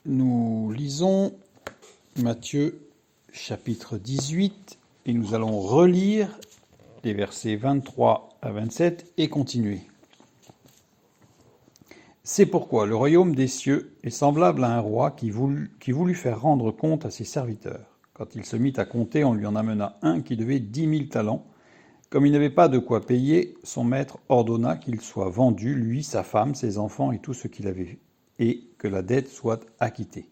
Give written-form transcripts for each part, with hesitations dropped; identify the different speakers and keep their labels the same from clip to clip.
Speaker 1: Nous lisons Matthieu chapitre 18 et nous allons relire les versets 23 à 27 et continuer. C'est pourquoi le royaume des cieux est semblable à un roi qui voulut faire rendre compte à ses serviteurs. Quand il se mit à compter, on lui en amena un qui devait 10 000 talents. Comme il n'avait pas de quoi payer, son maître ordonna qu'il soit vendu, lui, sa femme, ses enfants et tout ce qu'il avait, et que la dette soit acquittée.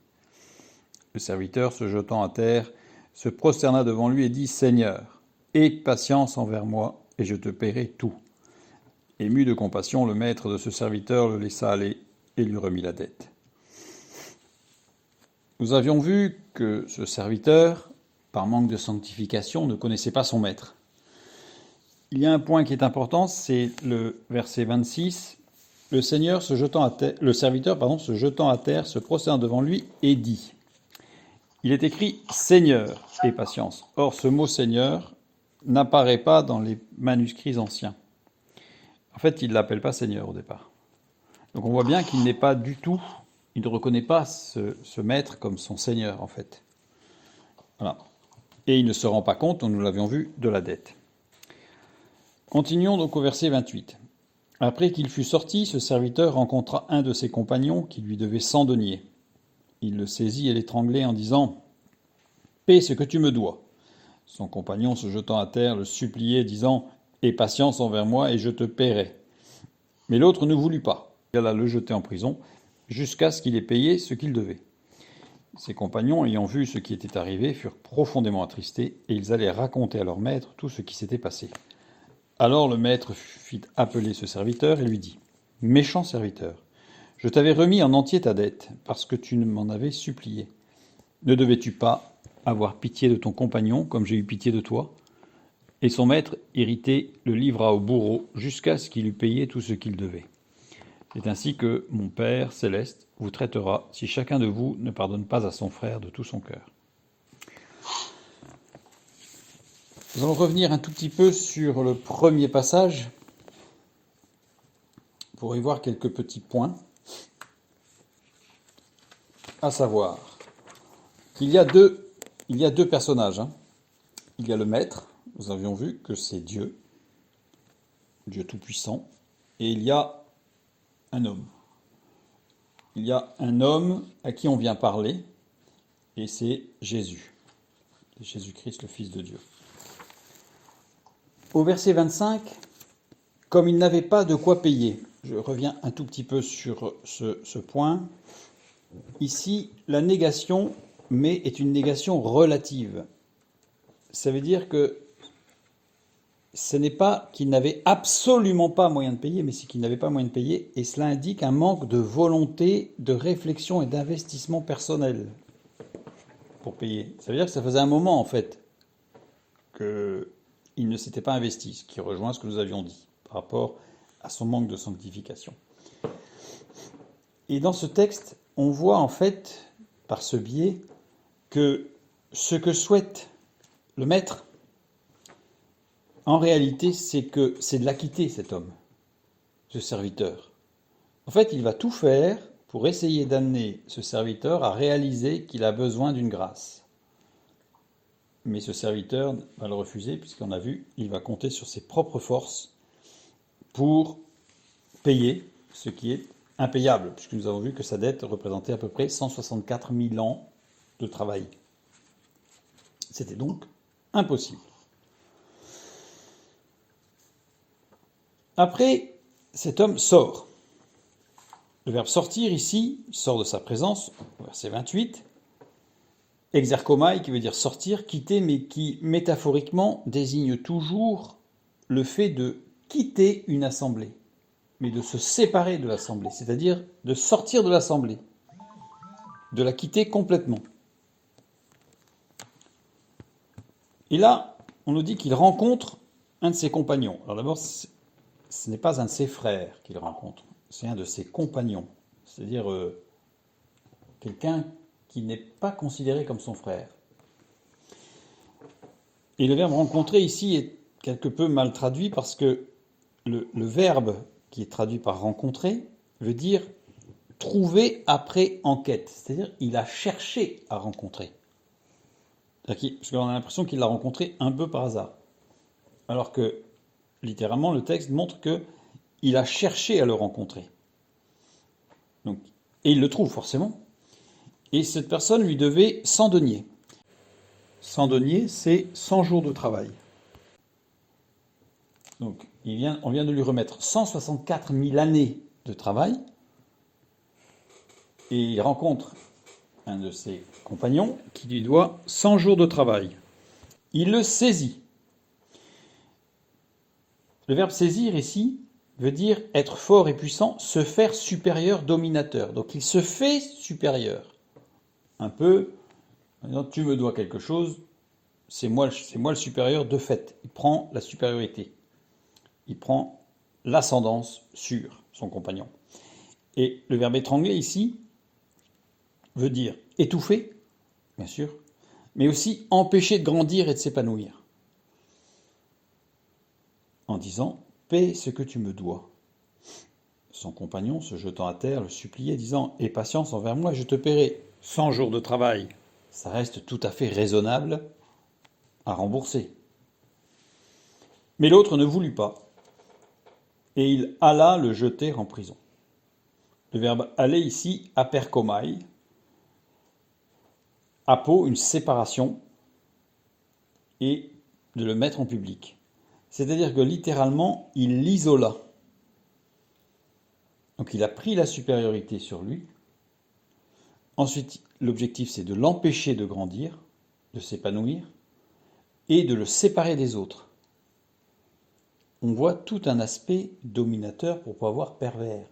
Speaker 1: Le serviteur, se jetant à terre, se prosterna devant lui et dit « Seigneur, aie patience envers moi, et je te paierai tout. » Ému de compassion, le maître de ce serviteur le laissa aller et lui remit la dette. Nous avions vu que ce serviteur, par manque de sanctification, ne connaissait pas son maître. Il y a un point qui est important, c'est le verset 26. Le serviteur, se jetant à terre, se prosterna devant lui et dit. Il est écrit « Seigneur » et « patience ». Or, ce mot « Seigneur » n'apparaît pas dans les manuscrits anciens. En fait, il ne l'appelle pas Seigneur au départ. Donc on voit bien qu'il n'est pas du tout, il ne reconnaît pas ce maître comme son Seigneur, en fait. Voilà. Et il ne se rend pas compte, nous l'avions vu, de la dette. Continuons donc au verset 28. Après qu'il fut sorti, ce serviteur rencontra un de ses compagnons qui lui devait 100 deniers. Il le saisit et l'étranglait en disant « Paie ce que tu me dois ». Son compagnon, se jetant à terre, le suppliait, disant « Aie patience envers moi et je te paierai ». Mais l'autre ne voulut pas. Il alla le jeter en prison jusqu'à ce qu'il ait payé ce qu'il devait. Ses compagnons, ayant vu ce qui était arrivé, furent profondément attristés et ils allaient raconter à leur maître tout ce qui s'était passé. Alors le maître fit appeler ce serviteur et lui dit « Méchant serviteur, je t'avais remis en entier ta dette, parce que tu m'en avais supplié. Ne devais-tu pas avoir pitié de ton compagnon, comme j'ai eu pitié de toi ?» Et son maître, irrité, le livra au bourreau, jusqu'à ce qu'il eût payé tout ce qu'il devait. C'est ainsi que mon Père céleste vous traitera, si chacun de vous ne pardonne pas à son frère de tout son cœur. Nous allons revenir un tout petit peu sur le premier passage, pour y voir quelques petits points. À savoir qu'il y a deux personnages. Il y a le maître, nous avions vu que c'est Dieu, Dieu Tout-Puissant, et il y a un homme. Il y a un homme à qui on vient parler, et c'est Jésus. Jésus-Christ, le Fils de Dieu. Au verset 25, comme il n'avait pas de quoi payer, je reviens un tout petit peu sur ce point. Ici, la négation, mais est une négation relative. Ça veut dire que ce n'est pas qu'il n'avait absolument pas moyen de payer, mais c'est qu'il n'avait pas moyen de payer, et cela indique un manque de volonté, de réflexion et d'investissement personnel pour payer. Ça veut dire que ça faisait un moment, en fait, qu'il ne s'était pas investi, ce qui rejoint ce que nous avions dit par rapport à son manque de sanctification. Et dans ce texte, on voit en fait, par ce biais, que ce que souhaite le maître, en réalité, c'est de l'acquitter, cet homme, ce serviteur. En fait, il va tout faire pour essayer d'amener ce serviteur à réaliser qu'il a besoin d'une grâce. Mais ce serviteur va le refuser, puisqu'on a vu, il va compter sur ses propres forces pour payer ce qui est impayable, puisque nous avons vu que sa dette représentait à peu près 164 000 ans de travail. C'était donc impossible. Après, cet homme sort. Le verbe sortir ici sort de sa présence, verset 28. Exerkomai, qui veut dire sortir, quitter, mais qui métaphoriquement désigne toujours le fait de quitter une assemblée, mais de se séparer de l'assemblée, c'est-à-dire de sortir de l'assemblée, de la quitter complètement. Et là, on nous dit qu'il rencontre un de ses compagnons. Alors d'abord, ce n'est pas un de ses frères qu'il rencontre, c'est un de ses compagnons, c'est-à-dire quelqu'un qui n'est pas considéré comme son frère. Et le verbe rencontrer ici est quelque peu mal traduit parce que le verbe qui est traduit par rencontrer veut dire trouvé après enquête. C'est-à-dire il a cherché à rencontrer. Parce qu'on a l'impression qu'il l'a rencontré un peu par hasard. Alors que, littéralement, le texte montre que il a cherché à le rencontrer. Donc, et il le trouve forcément. Et cette personne lui devait 100 deniers. 100 deniers, c'est 100 jours de travail. Donc, on vient de lui remettre 164 000 années de travail. Et il rencontre un de ses compagnons qui lui doit 100 jours de travail. Il le saisit. Le verbe saisir ici veut dire être fort et puissant, se faire supérieur, dominateur. Donc il se fait supérieur. Un peu, tu me dois quelque chose, c'est moi le supérieur de fait. Il prend la supériorité. Il prend l'ascendance sur son compagnon. Et le verbe étrangler ici veut dire étouffer, bien sûr, mais aussi empêcher de grandir et de s'épanouir. En disant « paie ce que tu me dois ». Son compagnon, se jetant à terre, le suppliait, disant « aie patience envers moi, je te paierai 100 jours de travail ». Ça reste tout à fait raisonnable à rembourser. Mais l'autre ne voulut pas, et il alla le jeter en prison. Le verbe aller ici, aperkomai, apo, une séparation, et de le mettre en public. C'est-à-dire que littéralement, il l'isola. Donc il a pris la supériorité sur lui. Ensuite, l'objectif, c'est de l'empêcher de grandir, de s'épanouir, et de le séparer des autres. On voit tout un aspect dominateur, pour pas voir pervers,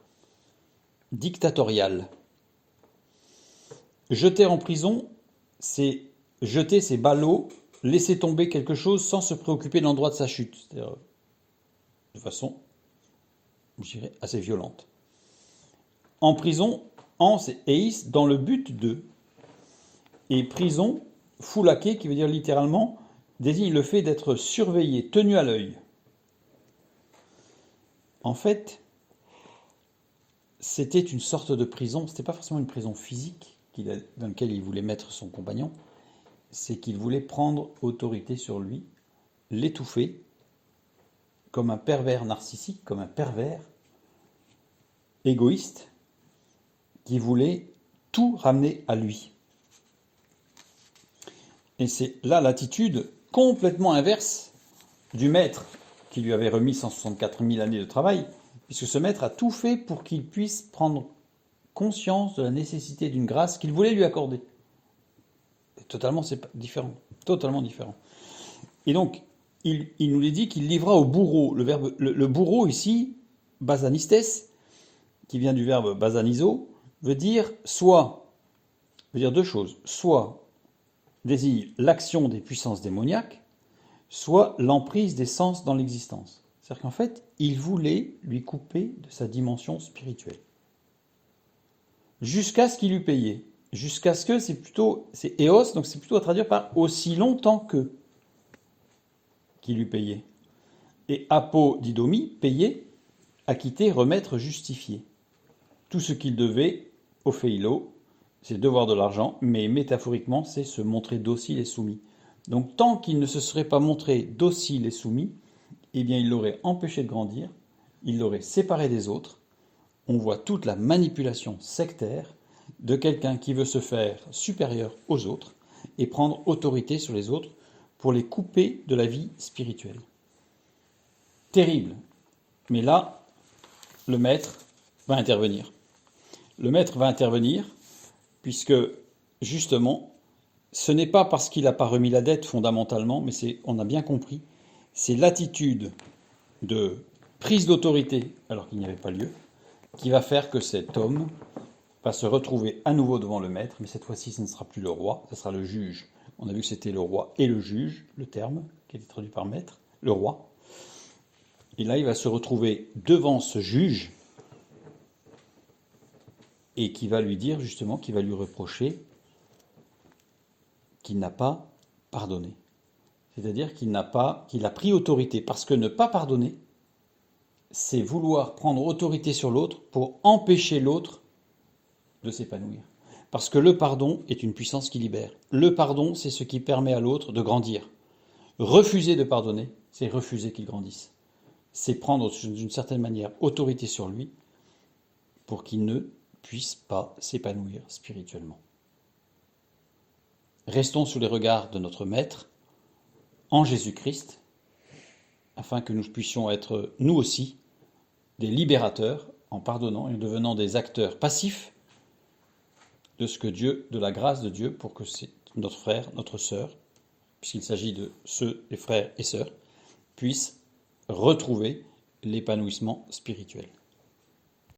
Speaker 1: dictatorial. Jeter en prison, c'est jeter ses ballots, laisser tomber quelque chose sans se préoccuper de l'endroit de sa chute. C'est-à-dire de façon, je dirais, assez violente. En prison, c'est eis, dans le but de. Et prison, foulaké, qui veut dire littéralement, désigne le fait d'être surveillé, tenu à l'œil. En fait, c'était une sorte de prison, c'était pas forcément une prison physique dans laquelle il voulait mettre son compagnon, c'est qu'il voulait prendre autorité sur lui, l'étouffer, comme un pervers narcissique, comme un pervers égoïste, qui voulait tout ramener à lui. Et c'est là l'attitude complètement inverse du maître qui lui avait remis 164 000 années de travail, puisque ce maître a tout fait pour qu'il puisse prendre conscience de la nécessité d'une grâce qu'il voulait lui accorder. Totalement différent. Totalement différent. Et donc, il nous dit qu'il livra au bourreau. Le bourreau ici, basanistes, qui vient du verbe basanizo, veut dire deux choses. Soit désigne l'action des puissances démoniaques, soit l'emprise des sens dans l'existence. C'est-à-dire qu'en fait, il voulait lui couper de sa dimension spirituelle. Jusqu'à ce qu'il lui payait. Jusqu'à ce que, c'est éos, donc c'est plutôt à traduire par aussi longtemps que qu'il lui payait. Et apodidomi, payer, acquitter, remettre, justifier. Tout ce qu'il devait au Phéilo, c'est devoir de l'argent, mais métaphoriquement, c'est se montrer docile et soumis. Donc tant qu'il ne se serait pas montré docile et soumis, eh bien il l'aurait empêché de grandir, il l'aurait séparé des autres. On voit toute la manipulation sectaire de quelqu'un qui veut se faire supérieur aux autres et prendre autorité sur les autres pour les couper de la vie spirituelle. Terrible. Mais là, le maître va intervenir. Le maître va intervenir puisque, justement, ce n'est pas parce qu'il n'a pas remis la dette fondamentalement, mais on a bien compris, c'est l'attitude de prise d'autorité alors qu'il n'y avait pas lieu, qui va faire que cet homme va se retrouver à nouveau devant le maître, mais cette fois-ci ce ne sera plus le roi, ce sera le juge. On a vu que c'était le roi et le juge, le terme qui était traduit par maître, le roi. Et là il va se retrouver devant ce juge et qui va lui dire justement, qui va lui reprocher qu'il n'a pas pardonné. C'est-à-dire qu'il a pris autorité, parce que ne pas pardonner, c'est vouloir prendre autorité sur l'autre pour empêcher l'autre de s'épanouir. Parce que le pardon est une puissance qui libère. Le pardon, c'est ce qui permet à l'autre de grandir. Refuser de pardonner, c'est refuser qu'il grandisse. C'est prendre d'une certaine manière autorité sur lui pour qu'il ne puisse pas s'épanouir spirituellement. Restons sous les regards de notre Maître en Jésus-Christ, afin que nous puissions être, nous aussi, des libérateurs en pardonnant et en devenant des acteurs passifs de ce que Dieu, de la grâce de Dieu, pour que notre frère, notre sœur, puisqu'il s'agit de ceux, les frères et sœurs, puissent retrouver l'épanouissement spirituel.